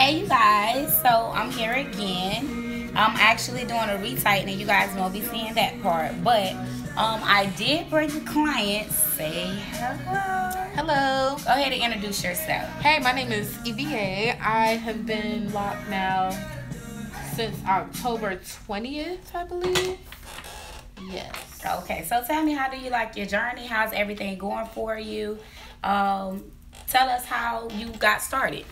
Hey, you guys. So I'm here again. I'm actually doing a retightening. You guys won't be seeing that part, but I did bring a client. Say hello. Hello. Go ahead and introduce yourself. Hey, my name is EVA. I have been locked now since October 20th, I believe. Yes. Okay, so tell me, how do you like your journey? How's everything going for you? Tell us how you got started.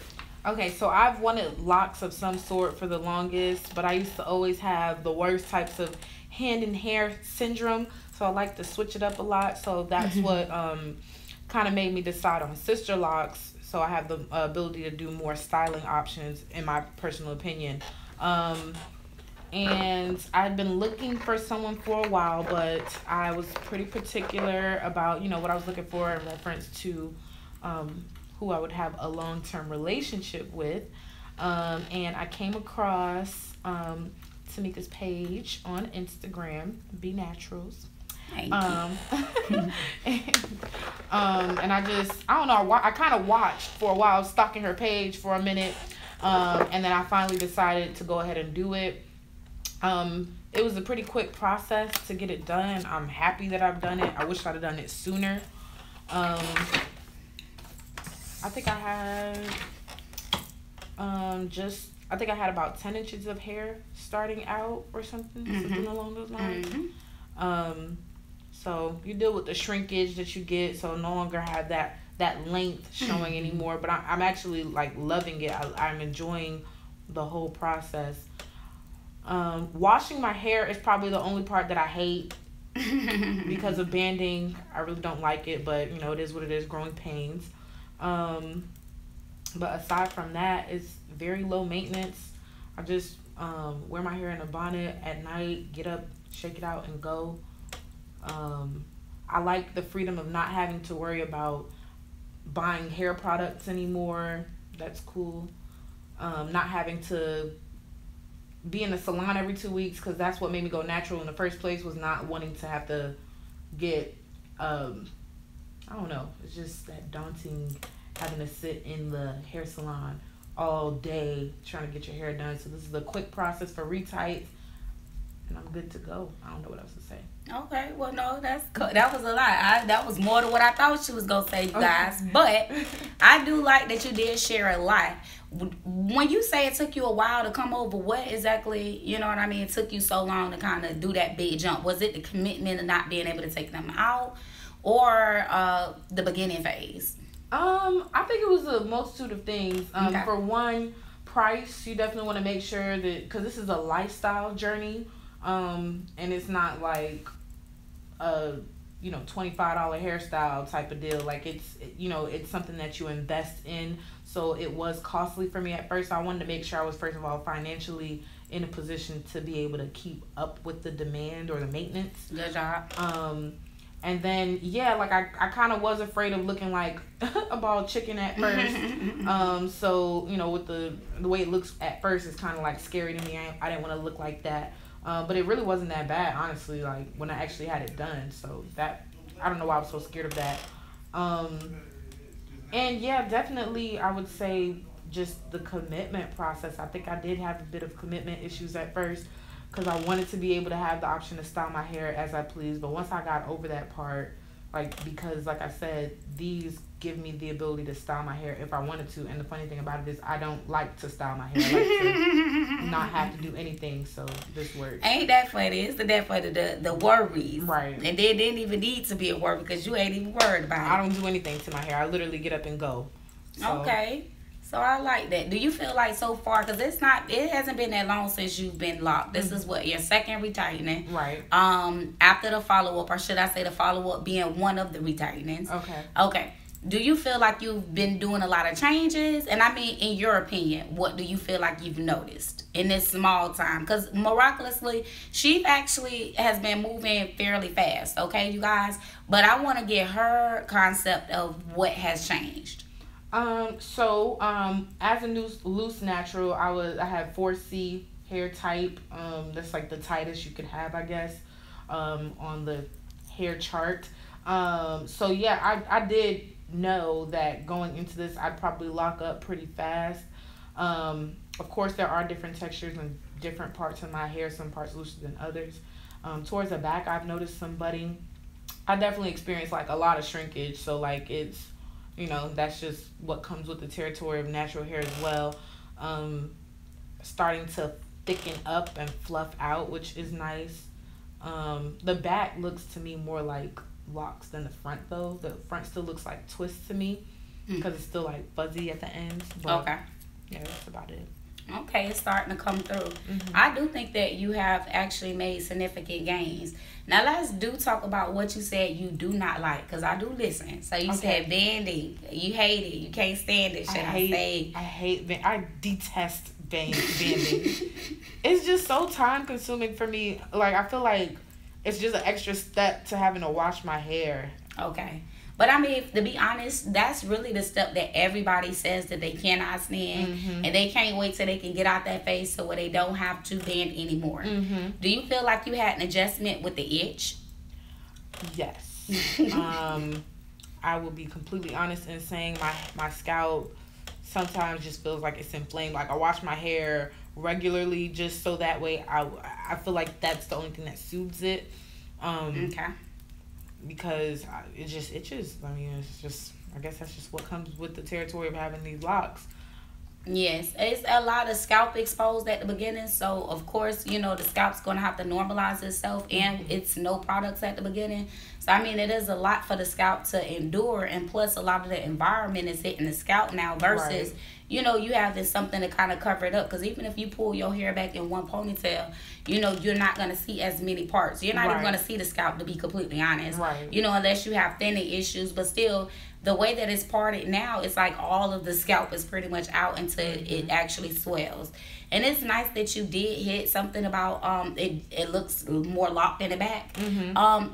Okay, so I've wanted locks of some sort for the longest, but I used to always have the worst types of hand and hair syndrome, so I like to switch it up a lot. So that's what kind of made me decide on sister locks, so I have the ability to do more styling options, in my personal opinion. And I'd been looking for someone for a while, but I was pretty particular about, what I was looking for in reference to who I would have a long-term relationship with. And I came across Tamika's page on Instagram, Be Naturals. Thank and I don't know, I kind of watched for a while, stalking her page for a minute. And then I finally decided to go ahead and do it. It was a pretty quick process to get it done. I'm happy that I've done it. I wish I'd have done it sooner. I think I had about 10 inches of hair starting out or something along those lines. So you deal with the shrinkage that you get, so no longer have that length showing anymore. But I'm actually loving it. I'm enjoying the whole process. Washing my hair is probably the only part that I hate because of banding. I really don't like it, but it is what it is, growing pains. But aside from that, it's very low maintenance. I just wear my hair in a bonnet at night, get up, shake it out, and go. I like the freedom of not having to worry about buying hair products anymore. That's cool. Not having to be in the salon every 2 weeks, because that's what made me go natural in the first place, was not wanting to have to get I don't know, it's just that daunting having to sit in the hair salon all day trying to get your hair done. So this is a quick process for retights, and I'm good to go. I don't know what else to say. Okay, well, no, that was a lot. That was more than what I thought she was gonna say, you guys. But I do like that you did share a lot. When you say it took you a while to come over, what exactly, it took you so long to kind of do that big jump? Was it the commitment of not being able to take them out, or the beginning phase? I think it was a multitude of things. Okay. For one, price. You definitely want to make sure that, because this is a lifestyle journey, and it's not like a $25 hairstyle type of deal. Like it's something that you invest in. So it was costly for me at first. I wanted to make sure I was, first of all, financially in a position to be able to keep up with the demand or the maintenance. Good job. And then, I kind of was afraid of looking like a bald chicken at first. So, with the way it looks at first, it's kind of scary to me. I didn't want to look like that. But it really wasn't that bad, honestly, when I actually had it done. So that, I don't know why I was so scared of that. And definitely I would say just the commitment process. I think I did have a bit of commitment issues at first, because I wanted to be able to have the option to style my hair as I please. But once I got over that part, because like I said, these give me the ability to style my hair if I wanted to. And the funny thing about it is, I don't like to style my hair. I like to not have to do anything. So this works. Ain't that funny? It's that funny, the worries. Right. And they didn't even need to be a worry, because you ain't even worried about it. I don't do anything to my hair. I literally get up and go. So. Okay. So I like that. Do you feel like so far, because it hasn't been that long since you've been locked. This is what, your second retightening. Right. After the follow-up, or should I say the follow-up being one of the retightenings. Okay. Do you feel like you've been doing a lot of changes? And in your opinion, what do you feel like you've noticed in this small time? Because miraculously, she actually has been moving fairly fast, okay, you guys? But I want to get her concept of what has changed. As a loose natural, I have 4C hair type. That's the tightest you could have, I guess, on the hair chart. I did know that going into this, I'd probably lock up pretty fast. Of course, there are different textures and different parts of my hair. Some parts looser than others. Towards the back, I've noticed some budding. I definitely experienced like a lot of shrinkage. So like it's, that's just what comes with the territory of natural hair as well. Starting to thicken up and fluff out, which is nice. The back looks to me more like locks than the front though. The front still looks like twists to me because it's still like fuzzy at the ends. But okay. Yeah, that's about it. Okay, it's starting to come through. I do think that you have actually made significant gains. Now let's talk about what you said you do not like, because I do listen. So you said banding. You hate it. You can't stand it. I detest banding. It's just so time consuming for me. Like I feel like it's just an extra step to having to wash my hair. Okay. But I mean, to be honest, that's really the step that everybody says that they cannot stand, and they can't wait till they can get out that phase so where they don't have to band anymore. Do you feel like you had an adjustment with the itch? Yes. I will be completely honest in saying my scalp sometimes just feels like it's inflamed. Like I wash my hair regularly just so that way I feel like that's the only thing that soothes it. Okay. Because it just itches. I mean, it's just, I guess that's just what comes with the territory of having these locks. Yes, it's a lot of scalp exposed at the beginning, so of course, the scalp's going to have to normalize itself, and it's no products at the beginning. So I mean, it is a lot for the scalp to endure, and plus a lot of the environment is hitting the scalp now versus you having something to kind of cover it up. Because even if you pull your hair back in one ponytail, you're not going to see as many parts. You're not even going to see the scalp, to be completely honest. Unless you have thinning issues. But still, the way that it's parted now, it's like all of the scalp is pretty much out until it actually swells. And it's nice that you did hit something about it looks more locked in the back.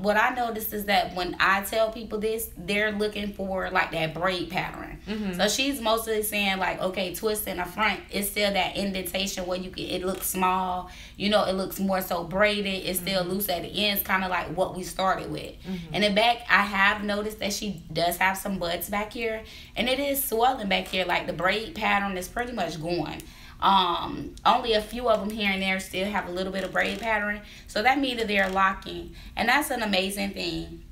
What I noticed is that when I tell people this, they're looking for like that braid pattern. So she's mostly saying like, okay, twist in the front, it's still that indentation where it looks small, it looks more so braided, it's still loose at the ends, kind of like what we started with. In the back, I have noticed that she does have some buds back here, and it is swelling back here. Like the braid pattern is pretty much gone. Only a few of them here and there still have a little bit of braid pattern, so that means that they're locking, and that's an amazing thing.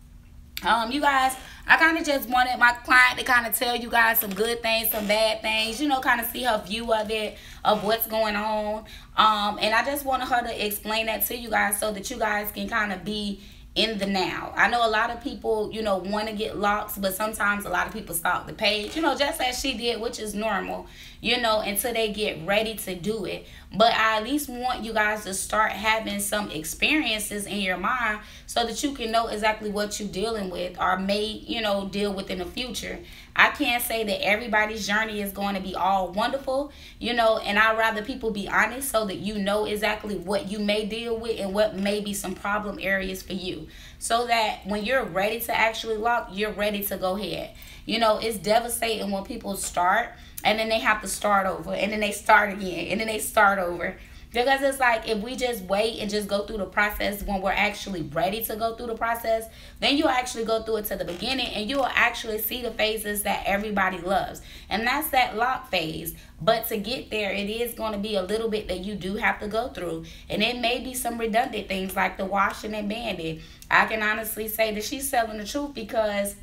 You guys, I kind of just wanted my client to kind of tell you guys some good things, some bad things, kind of see her view of it, of what's going on. And I just wanted her to explain that to you guys so that you guys can kind of be in the now. I know a lot of people, want to get locks, but sometimes a lot of people stalk the page, just as she did, which is normal, until they get ready to do it. But I at least want you guys to start having some experiences in your mind so that you can know exactly what you're dealing with or may, deal with in the future. I can't say that everybody's journey is going to be all wonderful, and I'd rather people be honest so that you know exactly what you may deal with and what may be some problem areas for you. So that when you're ready to actually lock, you're ready to go ahead. It's devastating when people start and then they have to start over, and then they start again, and then they start over. Because it's like, if we just wait and just go through the process when we're actually ready to go through the process, then you'll actually go through it to the beginning, and you will actually see the phases that everybody loves. And that's that lock phase. But to get there, it is going to be a little bit that you do have to go through. And it may be some redundant things like the washing and banding. I can honestly say that she's telling the truth, because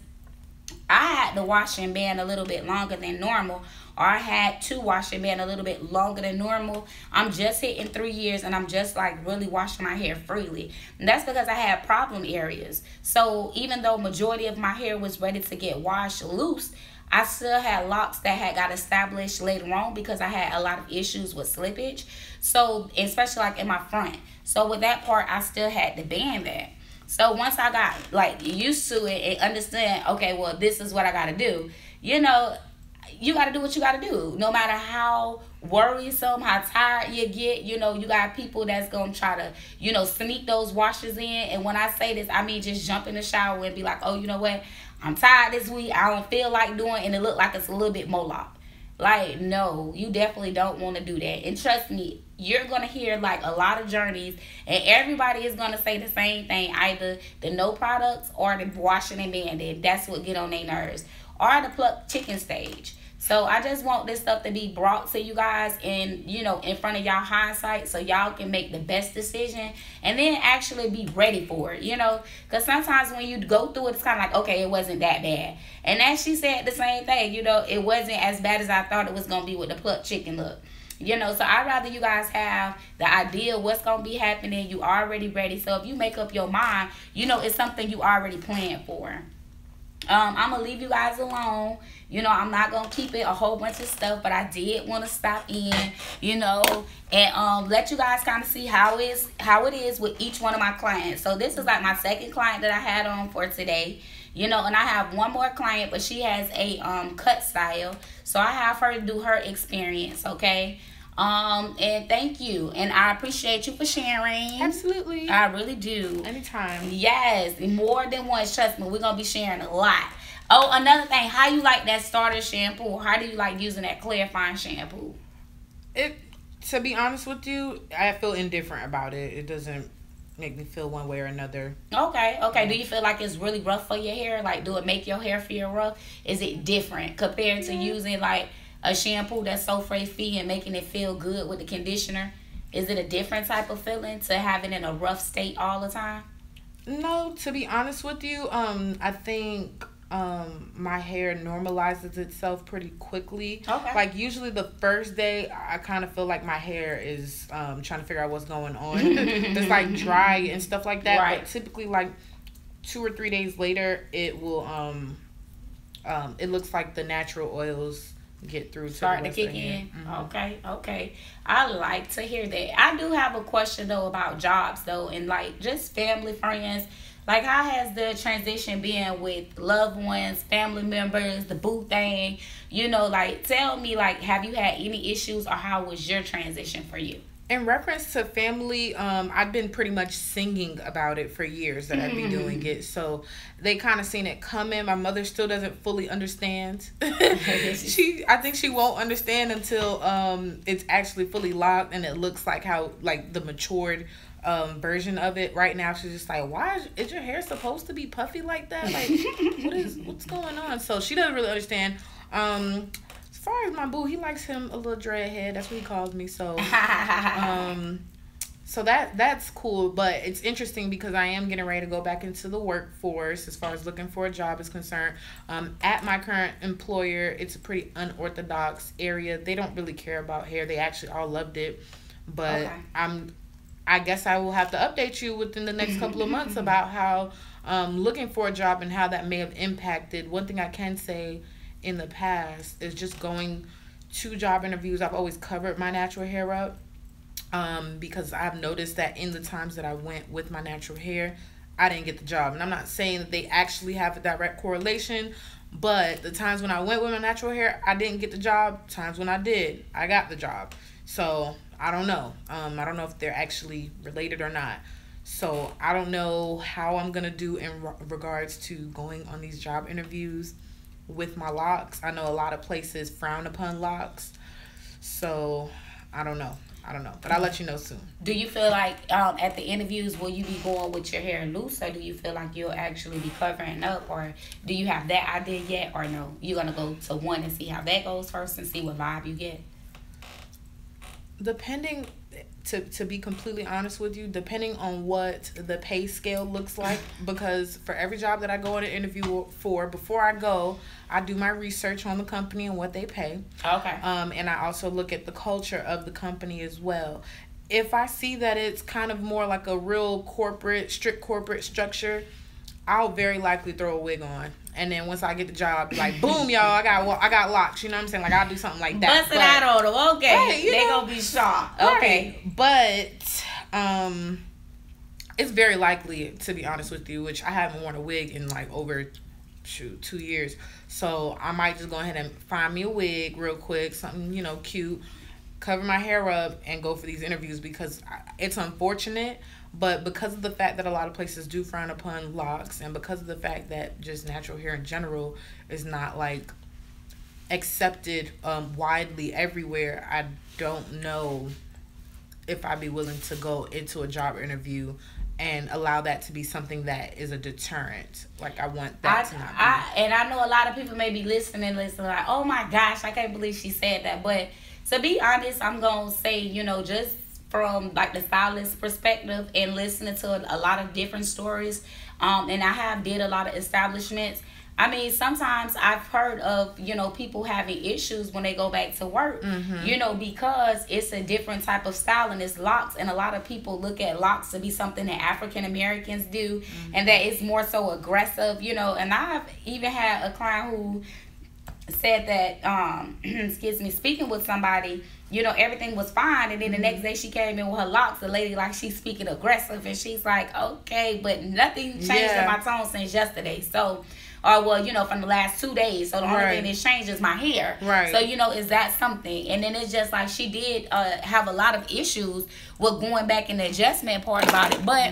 I had to wash and band a little bit longer than normal, or I had to wash and band a little bit longer than normal. I'm just hitting 3 years, and I'm just like really washing my hair freely. And that's because I had problem areas. So even though majority of my hair was ready to get washed loose, I still had locks that had got established later on because I had a lot of issues with slippage. So especially like in my front. So with that part, I still had to band that. So once I got like used to it and understand, okay, well, this is what I got to do, you got to do what you got to do. No matter how worrisome, how tired you get, you got people that's going to try to, sneak those washes in. And when I say this, I mean just jump in the shower and be like, oh, you know what? I'm tired this week. I don't feel like doing, and it look like it's a little bit more locked. Like, no, you definitely don't want to do that. And trust me, you're going to hear like a lot of journeys, and everybody is going to say the same thing, either the no products or the washing and banding. That's what get on their nerves. Or the pluck chicken stage. So I just want this stuff to be brought to you guys and, you know, in front of y'all hindsight so y'all can make the best decision and then actually be ready for it, you know. Because sometimes when you go through it, it's kind of like, okay, it wasn't that bad. And as she said the same thing, you know, it wasn't as bad as I thought it was going to be with the plucked chicken look. You know, so I'd rather you guys have the idea of what's going to be happening. You already ready. So if you make up your mind, you know, it's something you already planned for. I'm going to leave you guys alone. You know, I'm not going to keep it a whole bunch of stuff, but I did want to stop in, you know, and let you guys kind of see how it is with each one of my clients. So this is like my second client that I had on for today. You know, and I have one more client, but she has a cut style. So I have her do her experience, okay? And thank you. And I appreciate you for sharing. Absolutely. I really do. Anytime. Yes, more than once. Trust me, we're going to be sharing a lot. Oh, another thing, how you like that starter shampoo? How do you like using that clarifying shampoo? To be honest with you, I feel indifferent about it. It doesn't make me feel one way or another. Okay. Do you feel like it's really rough for your hair? Like, do it make your hair feel rough? Is it different compared to using like a shampoo that's sulfate-free and making it feel good with the conditioner? Is it a different type of feeling to have it in a rough state all the time? No, to be honest with you, I think my hair normalizes itself pretty quickly. Okay. Like usually the first day I kind of feel like my hair is trying to figure out what's going on. It's like dry and stuff like that. Right. But typically like 2 or 3 days later it will it looks like the natural oils get through to start to kick in. Mm-hmm. Okay. I like to hear that. I do have a question though about jobs though, and like just family, friends. Like, how has the transition been with loved ones, family members, the boo thing? You know, like, tell me, like, have you had any issues or how was your transition for you? In reference to family, I've been pretty much singing about it for years that I've been doing it. So they kind of seen it coming. My mother still doesn't fully understand. I think she won't understand until it's actually fully locked and it looks like how, like, the matured version of it. Right now she's just like, why is your hair supposed to be puffy like that? Like, what's going on? So she doesn't really understand. As far as my boo, he likes him a little dreadhead. That's what he calls me. So so that's cool. But it's interesting because I am getting ready to go back into the workforce as far as looking for a job is concerned. At my current employer, it's a pretty unorthodox area. They don't really care about hair. They actually all loved it. But I guess I will have to update you within the next couple of months about how looking for a job and how that may have impacted. One thing I can say in the past is just going to job interviews. I've always covered my natural hair up because I've noticed that in the times that I went with my natural hair, I didn't get the job. And I'm not saying that they actually have a direct correlation, but the times when I went with my natural hair, I didn't get the job. Times when I did, I got the job. So I don't know. I don't know if they're actually related or not. So I don't know how I'm going to do in regards to going on these job interviews with my locks. I know a lot of places frown upon locks. So I don't know. But I'll let you know soon. Do you feel like at the interviews, will you be going with your hair loose, or do you feel like you'll actually be covering up, or do you have that idea yet, or no? You're going to go to one and see how that goes first and see what vibe you get? Depending, to be completely honest with you, depending on what the pay scale looks like, because for every job that I go on an interview for, before I go, I do my research on the company and what they pay. Okay. And I also look at the culture of the company as well. If I see that it's kind of more like a real strict corporate structure, I'll very likely throw a wig on. And then once I get the job, like, boom, y'all, I got locks. You know what I'm saying? Like, I'll do something like that. Bust it out on them. Okay. Right, they gonna be shocked. Okay. Right. But it's very likely, to be honest with you, which I haven't worn a wig in like over 2 years. So I might just go ahead and find me a wig real quick, something, you know, cute, cover my hair up and go for these interviews because it's unfortunate. But because of the fact that a lot of places do frown upon locks, and because of the fact that just natural hair in general is not like accepted widely everywhere, I don't know if I'd be willing to go into a job interview and allow that to be something that is a deterrent. Like, I want that to not be. And I know a lot of people may be listening like, oh my gosh, I can't believe she said that. But to be honest, I'm going to say, you know, just from like the stylist perspective and listening to a lot of different stories, and I have did a lot of establishments. I mean, sometimes I've heard of, you know, people having issues when they go back to work, you know, because it's a different type of style and it's locks. And a lot of people look at locks to be something that African Americans do and that it's more so aggressive, you know. And I've even had a client who said that, excuse me, speaking with somebody, you know, everything was fine. And then the next day she came in with her locks. The lady, like, she's speaking aggressive. And she's like, okay, but nothing changed in my tone since yesterday. So... or, well, you know, from the last 2 days. So the only thing that changed is my hair. Right. So, you know, is that something? And then it's just like she did have a lot of issues with going back in the adjustment part about it. But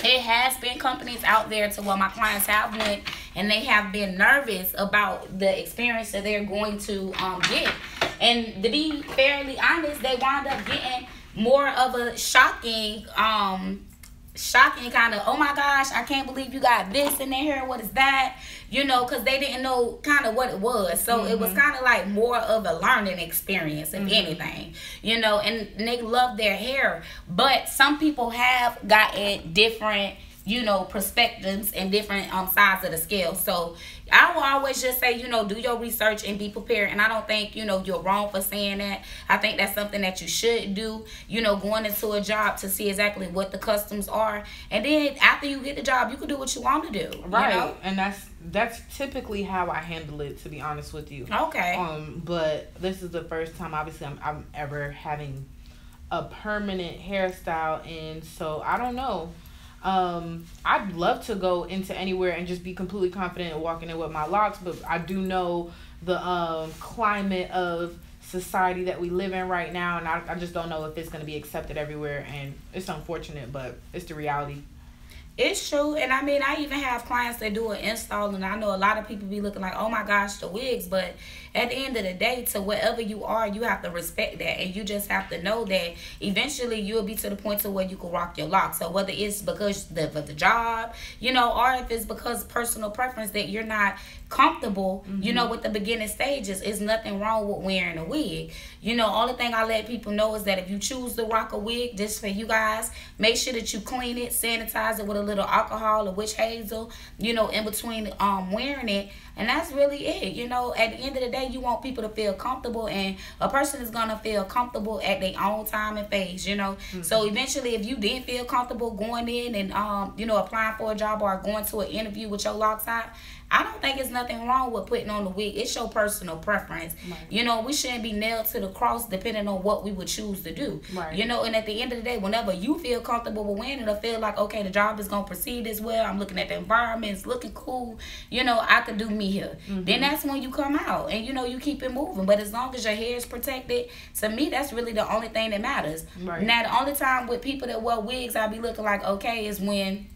it has been companies out there to where my clients have went and they have been nervous about the experience that they're going to get. And to be fairly honest, they wound up getting more of a shocking kind of, oh my gosh, I can't believe you got this in there, what is that, you know, because they didn't know kind of what it was. So it was kind of like more of a learning experience, if anything, you know. And they love their hair, but some people have gotten different, you know, perspectives and different sides of the scale. So I will always just say, you know, do your research and be prepared. And I don't think, you know, you're wrong for saying that. I think that's something that you should do, you know, going into a job to see exactly what the customs are. And then after you get the job, you can do what you want to do. Right. You know? And that's typically how I handle it, to be honest with you. Okay. But this is the first time, obviously, I'm ever having a permanent hairstyle. And so I don't know. I'd love to go into anywhere and just be completely confident in walking in with my locks, but I do know the climate of society that we live in right now, and I just don't know if it's going to be accepted everywhere, and it's unfortunate, but it's the reality. It's true. And I mean, I even have clients that do an install, and I know a lot of people be looking like, oh my gosh, the wigs. But at the end of the day, to wherever you are, you have to respect that. And you just have to know that eventually you'll be to the point to where you can rock your locks. So whether it's because of the job, you know, or if it's because personal preference that you're not comfortable, you know, with the beginning stages, is nothing wrong with wearing a wig. You know, only thing I let people know is that if you choose to rock a wig, just for you guys, make sure that you clean it, sanitize it with a little alcohol or witch hazel, you know, in between wearing it. And that's really it. You know, at the end of the day, you want people to feel comfortable, and a person is going to feel comfortable at their own time and phase, you know. So eventually, if you didn't feel comfortable going in and, you know, applying for a job or going to an interview with your locks out, I don't think it's nothing wrong with putting on the wig. It's your personal preference. Right. You know, we shouldn't be nailed to the cross depending on what we would choose to do. Right. You know, and at the end of the day, whenever you feel comfortable with wearing it or feel like, okay, the job is going to proceed as well, I'm looking at the environment, it's looking cool, you know, I could do me here. Then that's when you come out and, you know, you keep it moving. But as long as your hair is protected, to me, that's really the only thing that matters. Right. Now, the only time with people that wear wigs, I be looking like, okay, is when,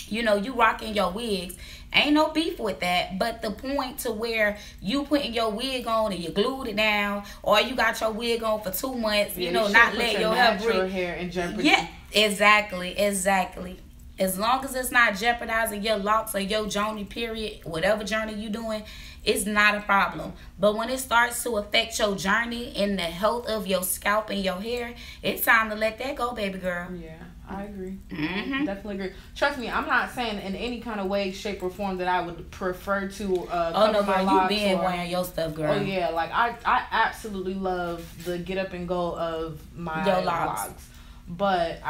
you know, you rocking your wigs. Ain't no beef with that, but the point to where you putting your wig on and you glued it down, or you got your wig on for 2 months, you know, not let your hair in jeopardy. Yeah, exactly. As long as it's not jeopardizing your locks or your journey, period, whatever journey you doing, it's not a problem. But when it starts to affect your journey and the health of your scalp and your hair, it's time to let that go, baby girl. Yeah. I agree. I definitely agree. Trust me, I'm not saying in any kind of way, shape, or form that I would prefer to cover my locks. You been wearing your stuff, girl. Oh yeah, like I absolutely love the get up and go of my locks. But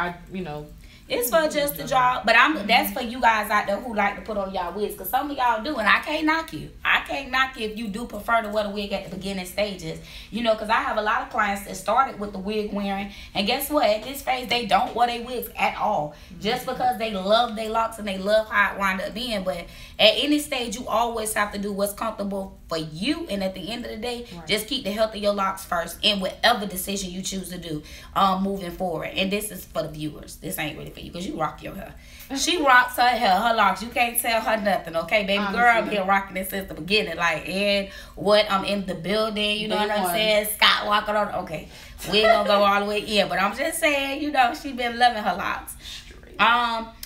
it's for just the job, but that's for you guys out there who like to put on y'all wigs, because some of y'all do, and I can't knock you. I can't knock you if you do prefer to wear the wig at the beginning stages, you know, because I have a lot of clients that started with the wig wearing, and guess what? At this phase, they don't wear their wigs at all, just because they love their locks and they love how it wind up being. But at any stage, you always have to do what's comfortable for you, and at the end of the day, just keep the health of your locks first in whatever decision you choose to do moving forward. And this is for the viewers. This ain't really for you, because you rock your hair. She rocks her hair, her locks. You can't tell her nothing, okay, baby? Honestly. Girl, I've been rocking it since the beginning. Like, and what, I'm in the building, you know what I'm saying? Scott walking on, okay. We ain't gonna go all the way in, but I'm just saying, you know, she been loving her locks.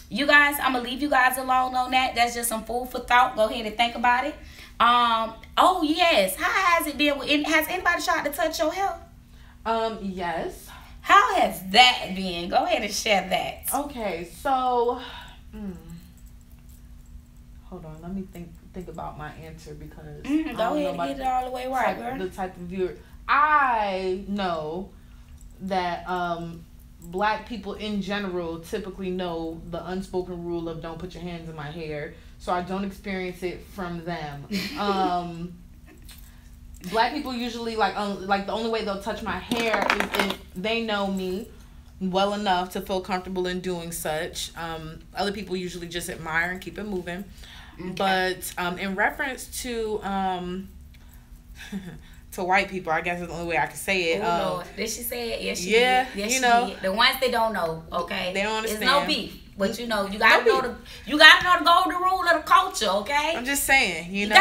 You guys, I'm gonna leave you guys alone on that. That's just some food for thought. Go ahead and think about it. Oh yes. How has it been? Has anybody tried to touch your hair? Yes. How has that been? Go ahead and share that. Okay, so hold on, let me think about my answer because go ahead and get it all the way right, girl. The type of viewer I know that Black people in general typically know the unspoken rule of don't put your hands in my hair, so I don't experience it from them. Black people usually like the only way they'll touch my hair is if they know me well enough to feel comfortable in doing such. Other people usually just admire and keep it moving. Okay. But in reference to to white people, I guess is the only way I can say it. Oh Lord, did she say it? Yes, she did. Yes, you she know, did. The ones that don't know, okay, they don't understand. It's no beef, but you know, you gotta know the golden rule of the culture, okay? I'm just saying, you know,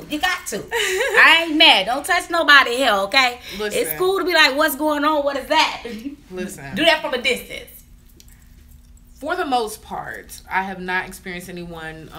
you got to. I ain't mad. Don't touch nobody here, okay? Listen, it's cool to be like, what's going on? What is that? Listen, do that from a distance. For the most part, I have not experienced anyone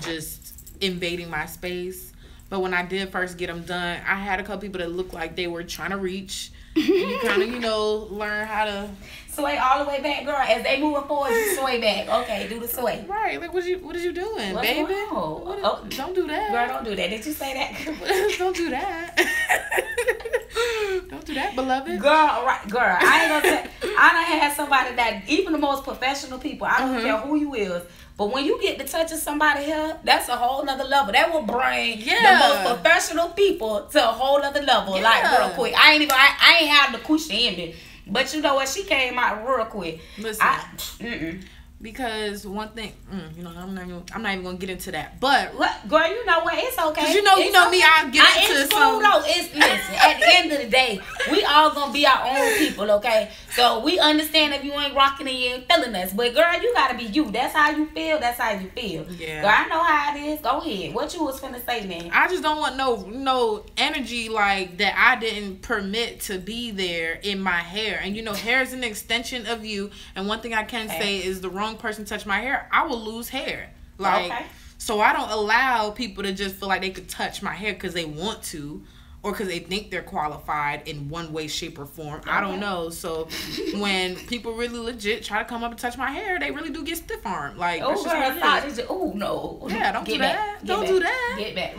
just invading my space. But when I did first get them done, I had a couple people that looked like they were trying to reach. And you kind of, learn how to sway all the way back, girl. As they moving forward, you sway back. Okay, do the sway. Right. Like, what is you doing, what's baby? Don't do that. Girl, don't do that. Did you say that? Don't do that. Don't do that, beloved. Girl, right, girl. I ain't gonna say. I done had somebody that, even the most professional people, I don't care who you is, but when you get to touching somebody here, that's a whole nother level. That will bring the most professional people to a whole nother level. Yeah. Like, real quick. I ain't have the cushion in me. But you know what? She came out real quick. Listen. Because one thing, I'm not even gonna get into that. But girl, you know what? It's okay. Cause you know me. I'll get into it's cool though. Listen. At the end of the day, we all gonna be our own people, okay? So we understand if you ain't rocking and you ain't feeling us, but girl, you gotta be you. That's how you feel. That's how you feel. Yeah. Girl, I know how it is. Go ahead. What you was finna say, man? I just don't want no energy like that. I didn't permit to be there in my hair, and hair is an extension of you. And one thing I can say is the wrong person touch my hair, I will lose hair. So I don't allow people to just feel like they could touch my hair because they want to or because they think they're qualified in one way, shape, or form. I don't know. So when people really legit try to come up and touch my hair, they really do get stiff armed. Like, no. Yeah, don't do that. Don't do that. Get back.